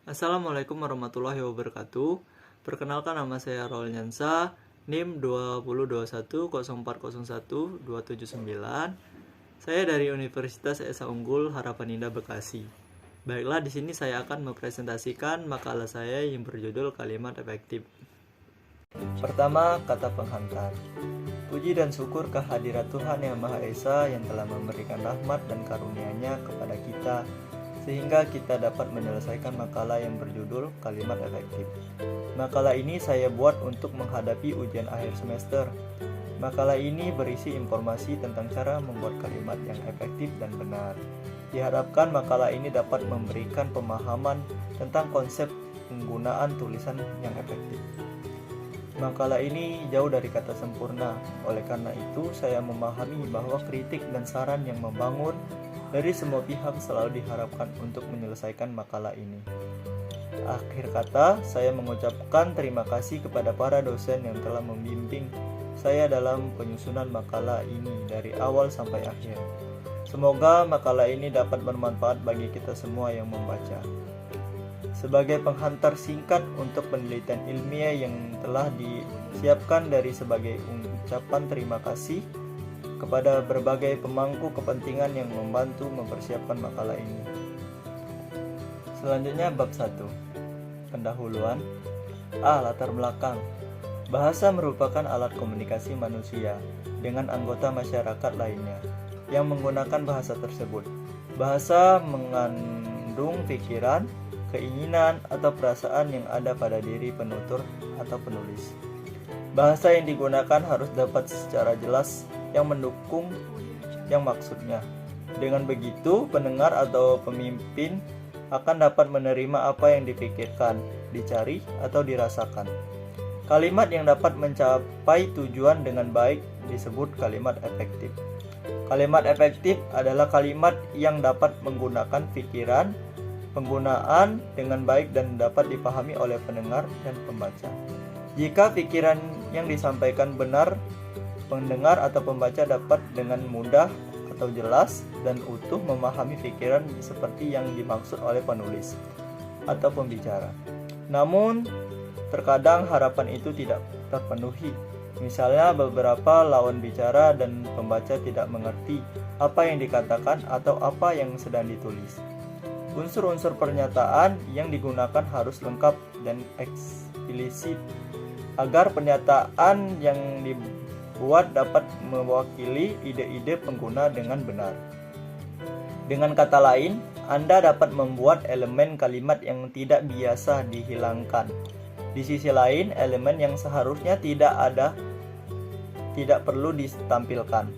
Assalamualaikum warahmatullahi wabarakatuh. Perkenalkan, nama saya Raul Nyansa, NIM 20210401-279. Saya dari Universitas Esa Unggul Harapan Indah Bekasi. Baiklah, di sini saya akan mempresentasikan makalah saya yang berjudul Kalimat Efektif. Pertama, kata penghantar. Puji dan syukur kehadirat Tuhan Yang Maha Esa yang telah memberikan rahmat dan karunia-Nya kepada kita, sehingga kita dapat menyelesaikan makalah yang berjudul Kalimat Efektif. Makalah ini saya buat untuk menghadapi ujian akhir semester. Makalah ini berisi informasi tentang cara membuat kalimat yang efektif dan benar. Diharapkan makalah ini dapat memberikan pemahaman tentang konsep penggunaan tulisan yang efektif. Makalah ini jauh dari kata sempurna. Oleh karena itu, saya memahami bahwa kritik dan saran yang membangun dari semua pihak selalu diharapkan untuk menyelesaikan makalah ini. Akhir kata, saya mengucapkan terima kasih kepada para dosen yang telah membimbing saya dalam penyusunan makalah ini dari awal sampai akhir. Semoga makalah ini dapat bermanfaat bagi kita semua yang membaca. Sebagai penghantar singkat untuk penelitian ilmiah yang telah disiapkan dari sebagai ucapan terima kasih kepada berbagai pemangku kepentingan yang membantu mempersiapkan makalah ini. Selanjutnya bab 1. Pendahuluan. Latar belakang. Bahasa merupakan alat komunikasi manusia dengan anggota masyarakat lainnya yang menggunakan bahasa tersebut. Bahasa mengandung pikiran, keinginan, atau perasaan yang ada pada diri penutur atau penulis. Bahasa yang digunakan harus dapat secara jelas yang mendukung yang maksudnya. Dengan begitu, pendengar atau pemimpin akan dapat menerima apa yang dipikirkan, dicari, atau dirasakan. Kalimat yang dapat mencapai tujuan dengan baik disebut kalimat efektif. Kalimat efektif adalah kalimat yang dapat menggunakan pikiran, penggunaan dengan baik dan dapat dipahami oleh pendengar dan pembaca. Jika pikiran yang disampaikan benar, pendengar atau pembaca dapat dengan mudah atau jelas dan utuh memahami pikiran seperti yang dimaksud oleh penulis atau pembicara. Namun, terkadang harapan itu tidak terpenuhi. Misalnya, beberapa lawan bicara dan pembaca tidak mengerti apa yang dikatakan atau apa yang sedang ditulis. Unsur-unsur pernyataan yang digunakan harus lengkap dan eksplisit agar pernyataan yang dibuat dapat mewakili ide-ide pengguna dengan benar. Dengan kata lain, Anda dapat membuat elemen kalimat yang tidak biasa dihilangkan. Di sisi lain, elemen yang seharusnya tidak perlu ditampilkan.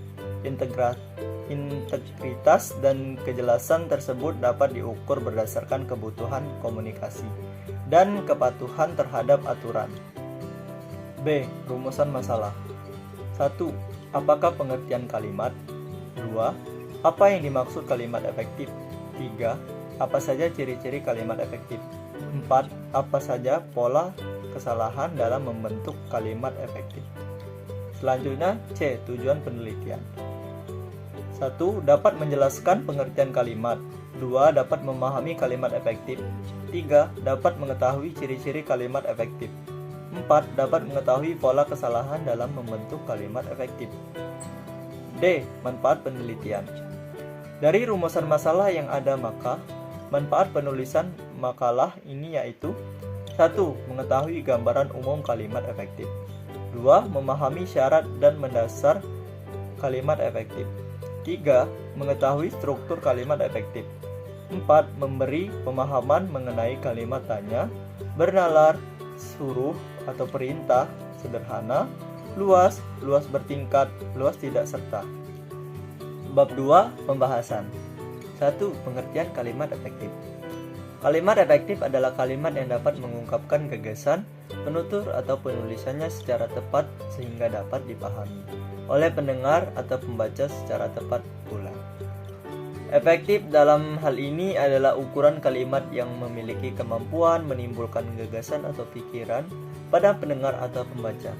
Integritas dan kejelasan tersebut dapat diukur berdasarkan kebutuhan komunikasi dan kepatuhan terhadap aturan. B. Rumusan masalah. 1. Apakah pengertian kalimat? 2. Apa yang dimaksud kalimat efektif? 3. Apa saja ciri-ciri kalimat efektif? 4. Apa saja pola kesalahan dalam membentuk kalimat efektif? Selanjutnya, C. Tujuan penelitian. 1. Dapat menjelaskan pengertian kalimat. 2. Dapat memahami kalimat efektif. 3. Dapat mengetahui ciri-ciri kalimat efektif. 4. Dapat mengetahui pola kesalahan dalam membentuk kalimat efektif. D. Manfaat penelitian. Dari rumusan masalah yang ada, maka manfaat penulisan makalah ini yaitu: 1. Mengetahui gambaran umum kalimat efektif. 2. Memahami syarat dan mendasar kalimat efektif. 3. Mengetahui struktur kalimat efektif. 4. Memberi pemahaman mengenai kalimat tanya, bernalar, suruh atau perintah, sederhana, luas, luas bertingkat, luas tidak serta. Bab 2. Pembahasan. 1. Pengertian kalimat efektif. Kalimat efektif adalah kalimat yang dapat mengungkapkan gagasan penutur atau penulisannya secara tepat sehingga dapat dipahami oleh pendengar atau pembaca secara tepat pula. Efektif dalam hal ini adalah ukuran kalimat yang memiliki kemampuan menimbulkan gagasan atau pikiran pada pendengar atau pembaca.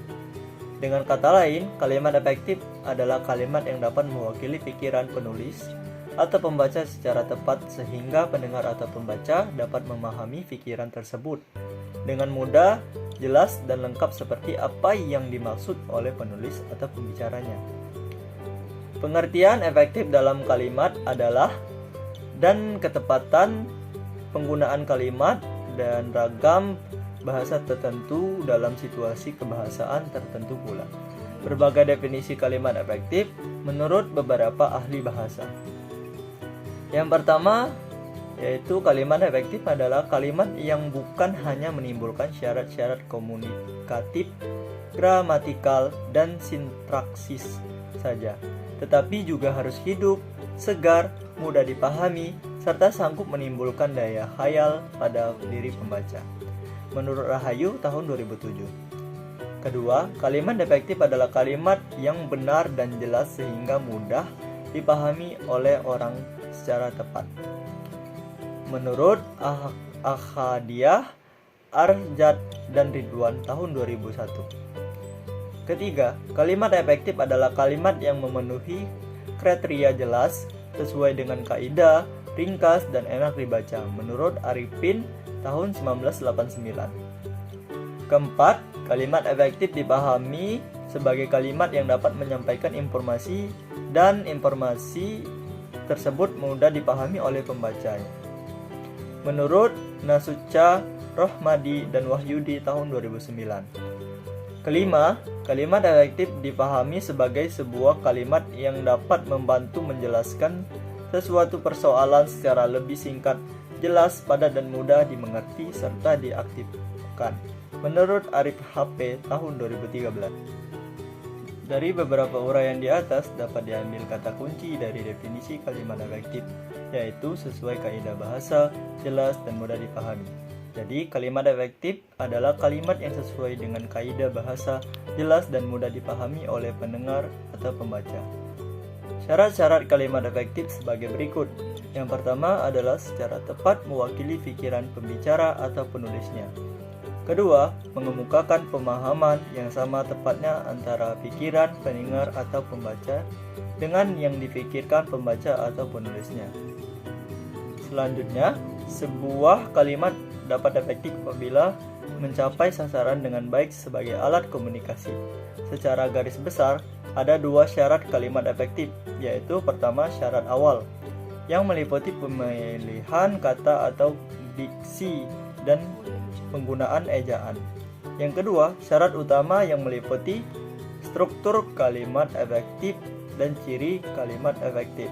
Dengan kata lain, kalimat efektif adalah kalimat yang dapat mewakili pikiran penulis atau pembaca secara tepat sehingga pendengar atau pembaca dapat memahami pikiran tersebut dengan mudah, jelas, dan lengkap seperti apa yang dimaksud oleh penulis atau pembicaranya. Pengertian efektif dalam kalimat adalah dan ketepatan penggunaan kalimat dan ragam bahasa tertentu dalam situasi kebahasaan tertentu pula. Berbagai definisi kalimat efektif menurut beberapa ahli bahasa. Yang pertama, yaitu kalimat efektif adalah kalimat yang bukan hanya menimbulkan syarat-syarat komunikatif, gramatikal, dan sintraksis saja, tetapi juga harus hidup, segar, mudah dipahami, serta sanggup menimbulkan daya khayal pada diri pembaca. Menurut Rahayu tahun 2007. Kedua, kalimat efektif adalah kalimat yang benar dan jelas sehingga mudah dipahami oleh orang secara tepat. Menurut Ahadiyah, Arjad, dan Ridwan tahun 2001. Ketiga, kalimat efektif adalah kalimat yang memenuhi kriteria jelas, sesuai dengan kaidah, ringkas, dan enak dibaca. Menurut Arifin tahun 1989. Keempat, kalimat efektif dipahami sebagai kalimat yang dapat menyampaikan informasi dan informasi tersebut mudah dipahami oleh pembacanya. Menurut Nasuca Rohmadi dan Wahyudi tahun 2009. Kelima, kalimat efektif dipahami sebagai sebuah kalimat yang dapat membantu menjelaskan sesuatu persoalan secara lebih singkat, jelas, padat, dan mudah dimengerti serta diaktifkan. Menurut Arif HP tahun 2013. Dari beberapa uraian di atas dapat diambil kata kunci dari definisi kalimat efektif, yaitu sesuai kaidah bahasa, jelas, dan mudah dipahami. Jadi, kalimat efektif adalah kalimat yang sesuai dengan kaidah bahasa, jelas, dan mudah dipahami oleh pendengar atau pembaca. Syarat-syarat kalimat efektif sebagai berikut. Yang pertama adalah secara tepat mewakili pikiran pembicara atau penulisnya. Kedua, mengemukakan pemahaman yang sama tepatnya antara pikiran pendengar atau pembaca dengan yang dipikirkan pembaca atau penulisnya. Selanjutnya, sebuah kalimat dapat efektif apabila mencapai sasaran dengan baik sebagai alat komunikasi. Secara garis besar, ada dua syarat kalimat efektif, yaitu pertama syarat awal, yang meliputi pemilihan kata atau diksi dan penggunaan ejaan. Yang kedua, syarat utama yang meliputi struktur kalimat efektif dan ciri kalimat efektif.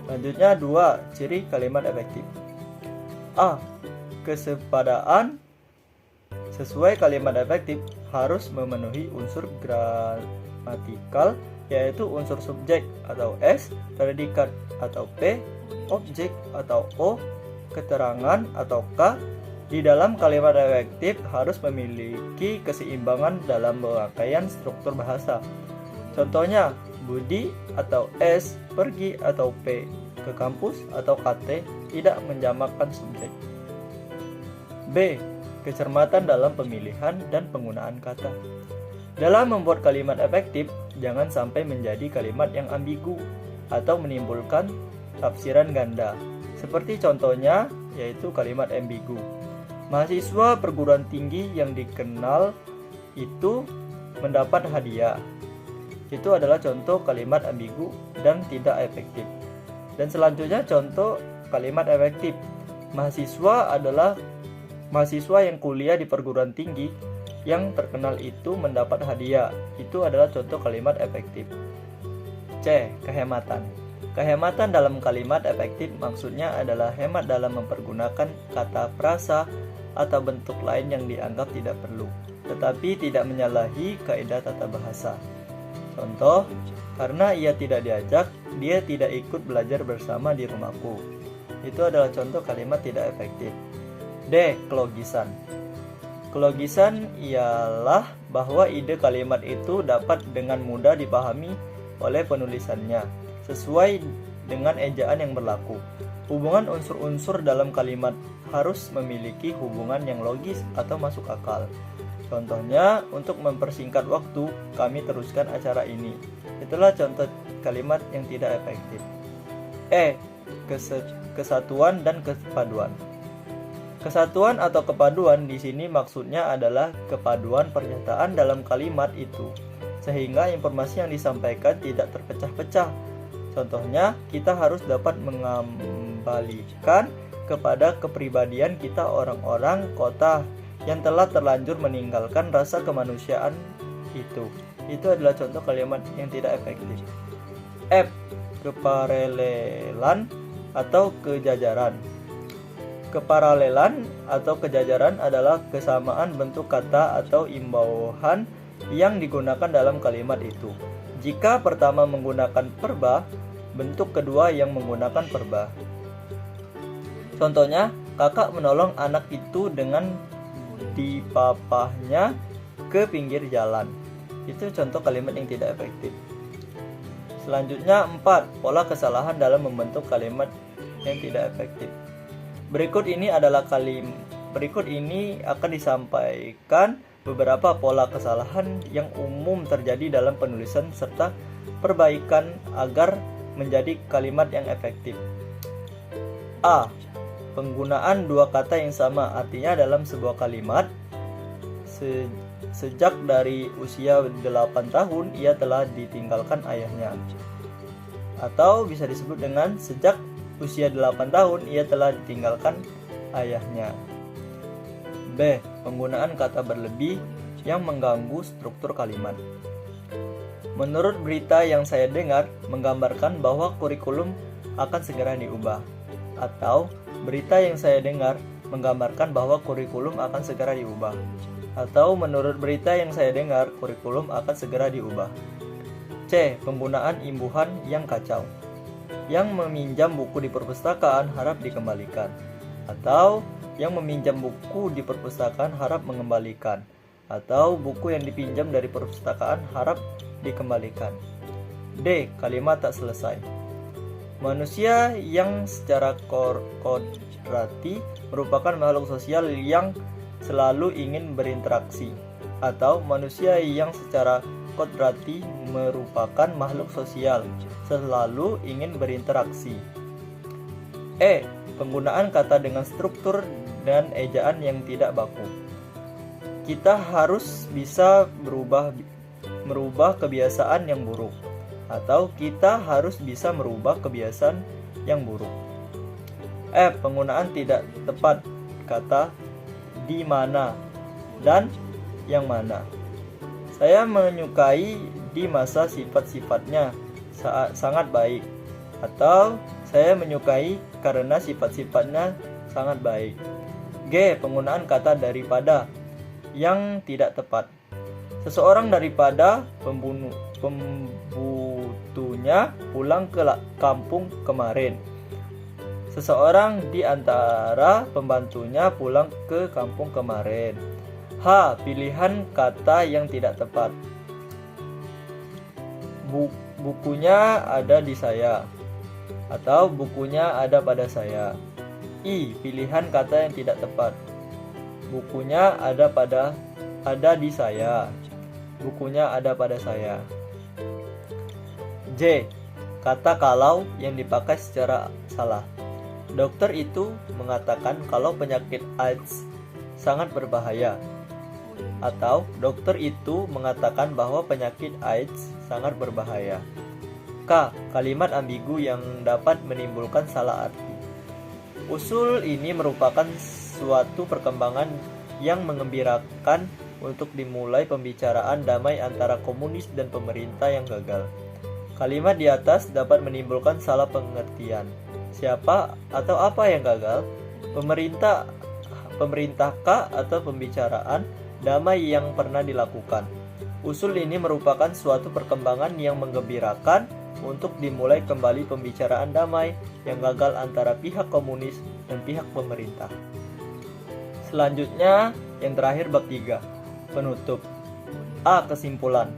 Selanjutnya, dua ciri kalimat efektif. A. Kesepadaan. Sesuai kalimat efektif harus memenuhi unsur gramatikal, yaitu unsur subjek atau S, predikat atau P, objek atau O, keterangan atau K. Di dalam kalimat efektif harus memiliki keseimbangan dalam pemakaian struktur bahasa. Contohnya, Budi atau S, pergi atau P, ke kampus atau KT tidak menjamakkan subjek. B. Kecermatan dalam pemilihan dan penggunaan kata. Dalam membuat kalimat efektif, jangan sampai menjadi kalimat yang ambigu atau menimbulkan tafsiran ganda. Seperti contohnya, yaitu kalimat ambigu. Mahasiswa perguruan tinggi yang dikenal itu mendapat hadiah. Itu adalah contoh kalimat ambigu dan tidak efektif. Dan selanjutnya contoh kalimat efektif. Mahasiswa adalah mahasiswa yang kuliah di perguruan tinggi yang terkenal itu mendapat hadiah. Itu adalah contoh kalimat efektif. C. Kehematan. Kehematan dalam kalimat efektif maksudnya adalah hemat dalam mempergunakan kata frasa atau bentuk lain yang dianggap tidak perlu, tetapi tidak menyalahi kaidah tata bahasa. Contoh, karena ia tidak diajak, dia tidak ikut belajar bersama di rumahku. Itu adalah contoh kalimat tidak efektif. D. Kelogisan. Kelogisan ialah bahwa ide kalimat itu dapat dengan mudah dipahami oleh penulisannya, sesuai dengan ejaan yang berlaku. Hubungan unsur-unsur dalam kalimat harus memiliki hubungan yang logis atau masuk akal. Contohnya, untuk mempersingkat waktu, kami teruskan acara ini. Itulah contoh kalimat yang tidak efektif. E. Kesatuan dan kepaduan. Kesatuan atau kepaduan di sini maksudnya adalah kepaduan pernyataan dalam kalimat itu, sehingga informasi yang disampaikan tidak terpecah-pecah. Contohnya, kita harus dapat mengembalikan kepada kepribadian kita orang-orang kota yang telah terlanjur meninggalkan rasa kemanusiaan itu. Itu adalah contoh kalimat yang tidak efektif. F. Keparalelan atau kejajaran. Keparalelan atau kejajaran adalah kesamaan bentuk kata atau imbauan yang digunakan dalam kalimat itu. Jika pertama menggunakan perba, bentuk kedua yang menggunakan perba. Contohnya, kakak menolong anak itu dengan dipapahnya ke pinggir jalan. Itu contoh kalimat yang tidak efektif. Selanjutnya 4. Pola kesalahan dalam membentuk kalimat yang tidak efektif. Berikut ini akan disampaikan beberapa pola kesalahan yang umum terjadi dalam penulisan serta perbaikan agar menjadi kalimat yang efektif. A. Penggunaan dua kata yang sama, artinya dalam sebuah kalimat sejak dari usia 8 tahun ia telah ditinggalkan ayahnya. Atau bisa disebut dengan sejak usia 8 tahun ia telah ditinggalkan ayahnya. B. Penggunaan kata berlebih yang mengganggu struktur kalimat. Menurut berita yang saya dengar menggambarkan bahwa kurikulum akan segera diubah. Atau berita yang saya dengar menggambarkan bahwa kurikulum akan segera diubah. Atau menurut berita yang saya dengar kurikulum akan segera diubah. C. Penggunaan imbuhan yang kacau. Yang meminjam buku di perpustakaan harap dikembalikan. Atau yang meminjam buku di perpustakaan harap mengembalikan. Atau buku yang dipinjam dari perpustakaan harap dikembalikan. D. Kalimat tak selesai. Manusia yang secara kodrati merupakan makhluk sosial yang selalu ingin berinteraksi. Atau manusia yang secara kodrati merupakan makhluk sosial selalu ingin berinteraksi. E. Penggunaan kata dengan struktur dan ejaan yang tidak baku. Kita harus bisa merubah kebiasaan yang buruk, atau kita harus bisa merubah kebiasaan yang buruk. F. Penggunaan tidak tepat kata di mana dan yang mana. Saya menyukai di masa sifat-sifatnya sangat baik, atau saya menyukai karena sifat-sifatnya sangat baik. G. Penggunaan kata daripada yang tidak tepat. Seseorang daripada pembutunya pulang ke kampung kemarin. Seseorang di antara pembantunya pulang ke kampung kemarin. H. Pilihan kata yang tidak tepat. Bukunya ada di saya, atau bukunya ada pada saya. I. Pilihan kata yang tidak tepat. Bukunya ada di saya. Bukunya ada pada saya. J. Kata kalau yang dipakai secara salah. Dokter itu mengatakan kalau penyakit AIDS sangat berbahaya. Atau dokter itu mengatakan bahwa penyakit AIDS sangat berbahaya. K. Kalimat ambigu yang dapat menimbulkan salah arti. Usul ini merupakan suatu perkembangan yang mengembirakan untuk dimulai pembicaraan damai antara komunis dan pemerintah yang gagal. Kalimat di atas dapat menimbulkan salah pengertian. Siapa atau apa yang gagal? Pemerintahkah atau pembicaraan damai yang pernah dilakukan? Usul ini merupakan suatu perkembangan yang menggembirakan untuk dimulai kembali pembicaraan damai yang gagal antara pihak komunis dan pihak pemerintah. Selanjutnya, yang terakhir bab 3, penutup. A. Kesimpulan.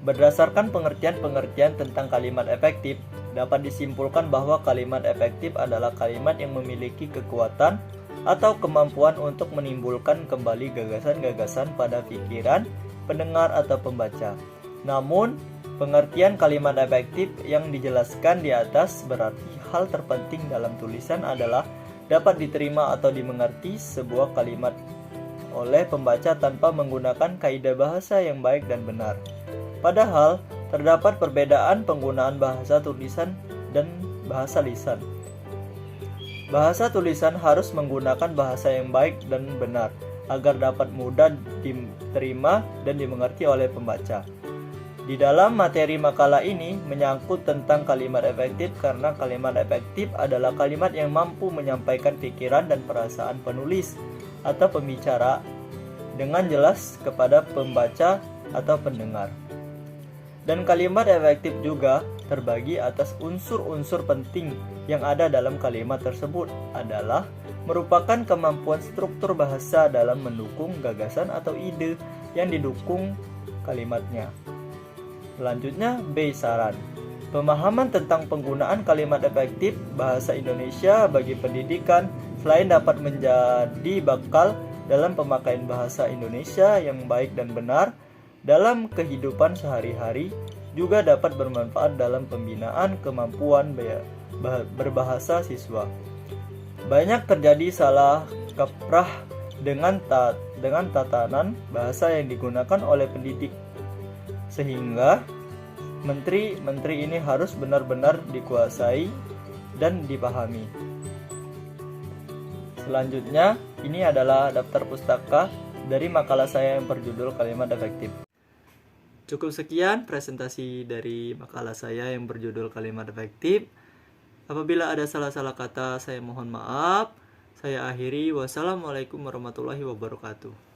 Berdasarkan pengertian-pengertian tentang kalimat efektif, dapat disimpulkan bahwa kalimat efektif adalah kalimat yang memiliki kekuatan atau kemampuan untuk menimbulkan kembali gagasan-gagasan pada pikiran pendengar atau pembaca. Namun, pengertian kalimat efektif yang dijelaskan di atas berarti hal terpenting dalam tulisan adalah dapat diterima atau dimengerti sebuah kalimat oleh pembaca tanpa menggunakan kaidah bahasa yang baik dan benar. Padahal, terdapat perbedaan penggunaan bahasa tulisan dan bahasa lisan. Bahasa tulisan harus menggunakan bahasa yang baik dan benar agar dapat mudah diterima dan dimengerti oleh pembaca. Di dalam materi makalah ini menyangkut tentang kalimat efektif karena kalimat efektif adalah kalimat yang mampu menyampaikan pikiran dan perasaan penulis atau pembicara dengan jelas kepada pembaca atau pendengar. Dan kalimat efektif juga terbagi atas unsur-unsur penting yang ada dalam kalimat tersebut adalah merupakan kemampuan struktur bahasa dalam mendukung gagasan atau ide yang didukung kalimatnya. Selanjutnya, B. Saran. Pemahaman tentang penggunaan kalimat efektif bahasa Indonesia bagi pendidikan selain dapat menjadi bekal dalam pemakaian bahasa Indonesia yang baik dan benar dalam kehidupan sehari-hari, juga dapat bermanfaat dalam pembinaan kemampuan berbahasa siswa. Banyak terjadi salah kaprah dengan tatanan bahasa yang digunakan oleh pendidik, sehingga menteri ini harus benar-benar dikuasai dan dipahami. Selanjutnya, ini adalah daftar pustaka dari makalah saya yang berjudul Kalimat Efektif. Cukup sekian presentasi dari makalah saya yang berjudul Kalimat Efektif. Apabila ada salah-salah kata, saya mohon maaf. Saya akhiri. Wassalamualaikum warahmatullahi wabarakatuh.